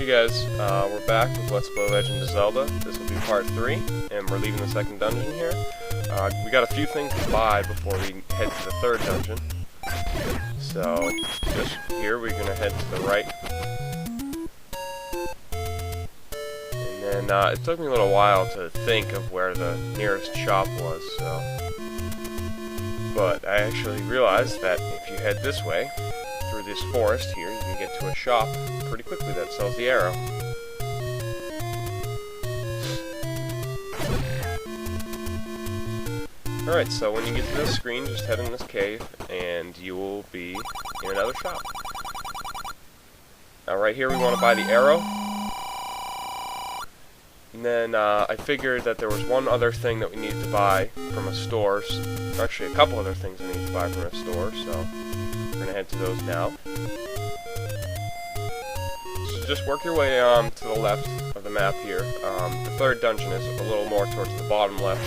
Hey guys, we're back with Let's Play Legend of Zelda. This will be part 3, and we're leaving the second dungeon here. We got a few things to buy before we head to the third dungeon. So, just here we're going to head to the right. And then, it took me a little while to think of where the nearest shop was, so... But I actually realized that if you head this way, through this forest here, you can get to a shop pretty quickly that sells the arrow. Alright, so when you get to this screen, just head in this cave, and you will be in another shop. Now right here we want to buy the arrow. And then I figured that there was one other thing that we needed to buy from a store. Actually, a couple other things we need to buy from a store, so we're going to head to those now. So just work your way to the left of the map here. The third dungeon is a little more towards the bottom left.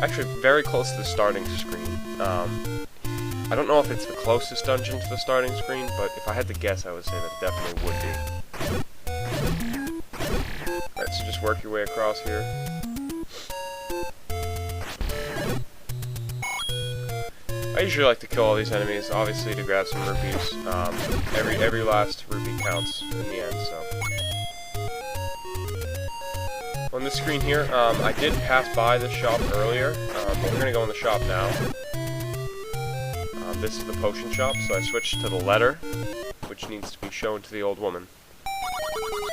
Actually, very close to the starting screen. I don't know if it's the closest dungeon to the starting screen, but if I had to guess, I would say that it definitely would be. Alright, so just work your way across here. I usually like to kill all these enemies, obviously to grab some rupees. Every last rupee counts in the end, so. On this screen here, I did pass by this shop earlier, but we're going to go in the shop now. This is the potion shop, so I switched to the letter, which needs to be shown to the old woman.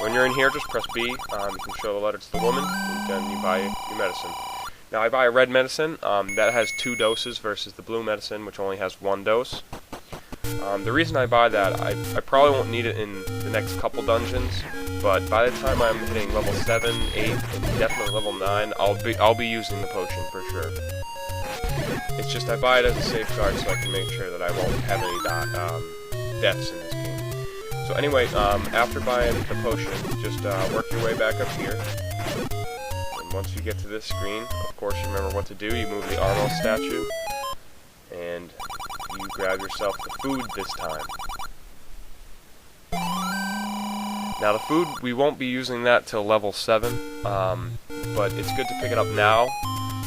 When you're in here, just press B, you can show the letter to the woman, and then you buy your medicine. Now I buy a red medicine, that has 2 doses versus the blue medicine, which only has 1 dose. The reason I buy that, I probably won't need it in the next couple dungeons, but by the time I'm hitting level 7, 8, and definitely level 9, I'll be using the potion for sure. It's just I buy it as a safeguard so I can make sure that I won't have any deaths in this game. So anyway, after buying the potion, just work your way back up here. And once you get to this screen, of course you remember what to do. You move the Armo statue, and you grab yourself the food this time. Now the food, we won't be using that till level 7, but it's good to pick it up now.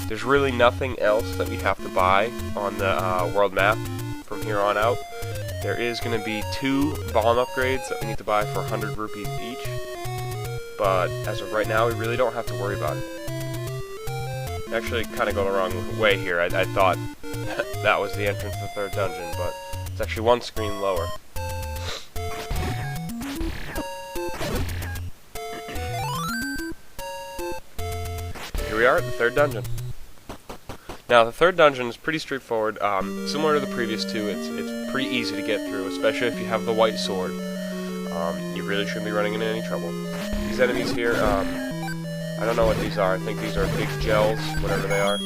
There's really nothing else that we have to buy on the world map from here on out. There is going to be 2 bomb upgrades that we need to buy for 100 rupees each, but as of right now we really don't have to worry about it. Actually, kind of go the wrong way here. I thought that was the entrance to the third dungeon, but it's actually 1 screen lower. Here we are at the third dungeon. Now, the third dungeon is pretty straightforward. Similar to the previous 2, it's pretty easy to get through, especially if you have the white sword. You really shouldn't be running into any trouble. These enemies here, I don't know what these are. I think these are big gels, whatever they are.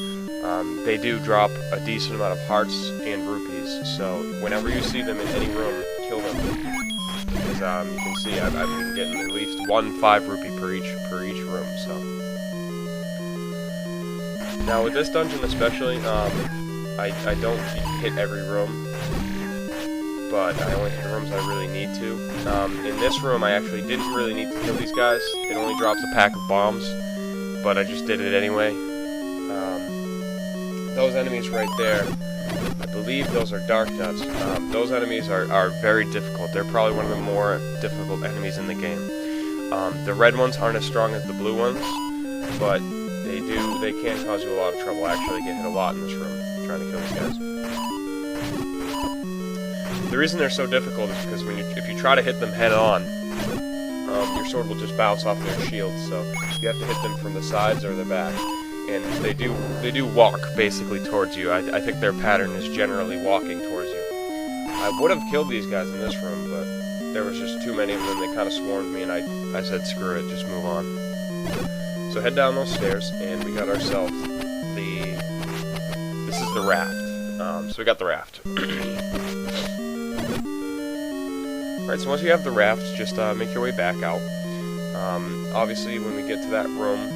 They do drop a decent amount of hearts and rupees, so whenever you see them in any room, kill them. Because you can see I've been getting at least 1 5 rupee per each room, so. Now with this dungeon especially, I don't hit every room, but I only hit the rooms I really need to. In this room I actually didn't really need to kill these guys. It only drops a pack of bombs, but I just did it anyway. Those enemies right there, I believe those are dark nuts. Those enemies are very difficult. They're probably one of the more difficult enemies in the game. The red ones aren't as strong as the blue ones, but they can cause you a lot of trouble. I actually get hit a lot in this room trying to kill these guys. The reason they're so difficult is because if you try to hit them head on, your sword will just bounce off their shield, so you have to hit them from the sides or the back. And they do walk basically towards you. I think their pattern is generally walking towards you. I would have killed these guys in this room, but there was just too many of them. They kind of swarmed me, and I said screw it, just move on. So head down those stairs, and we got ourselves this is the raft. So we got the raft. Alright, so once you have the raft, just make your way back out. Obviously, when we get to that room,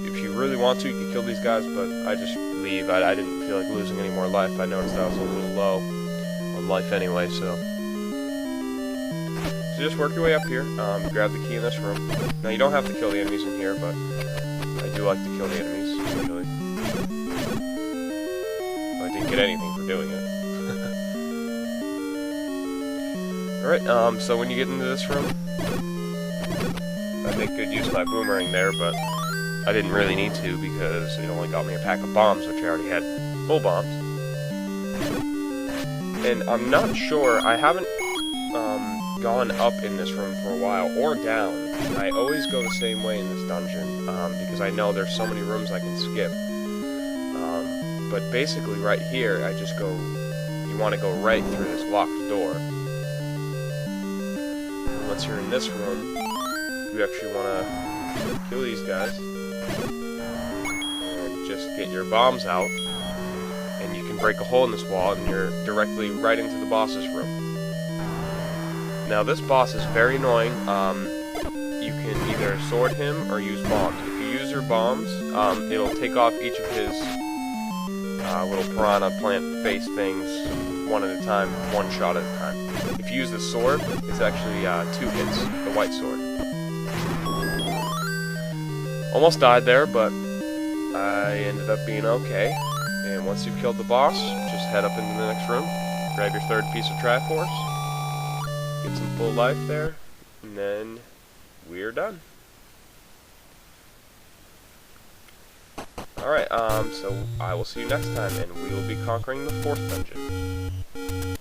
if you really want to, you can kill these guys, but I just leave. I didn't feel like losing any more life. I noticed I was a little low on life anyway, so So just work your way up here, grab the key in this room. Now you don't have to kill the enemies in here, but I do like to kill the enemies, usually. I didn't get anything for doing it. Alright, so when you get into this room, I make good use of my boomerang there, but I didn't really need to because it only got me a pack of bombs, which I already had full bombs. And I'm not sure, I haven't gone up in this room for a while, or down. I always go the same way in this dungeon, because I know there's so many rooms I can skip. But basically right here, I just go, you want to go right through this locked door. And once you're in this room, you actually want to kill these guys, and just get your bombs out, and you can break a hole in this wall, and you're directly right into the boss's room. Now this boss is very annoying. You can either sword him or use bombs. If you use your bombs, it'll take off each of his little piranha plant face things one at a time, one shot at a time. If you use the sword, it's actually 2 hits, the white sword. Almost died there, but I ended up being okay. And once you've killed the boss, just head up into the next room, grab your 3rd piece of Triforce, get some full life there, and then we're done. Alright, so I will see you next time, and we will be conquering the 4th dungeon.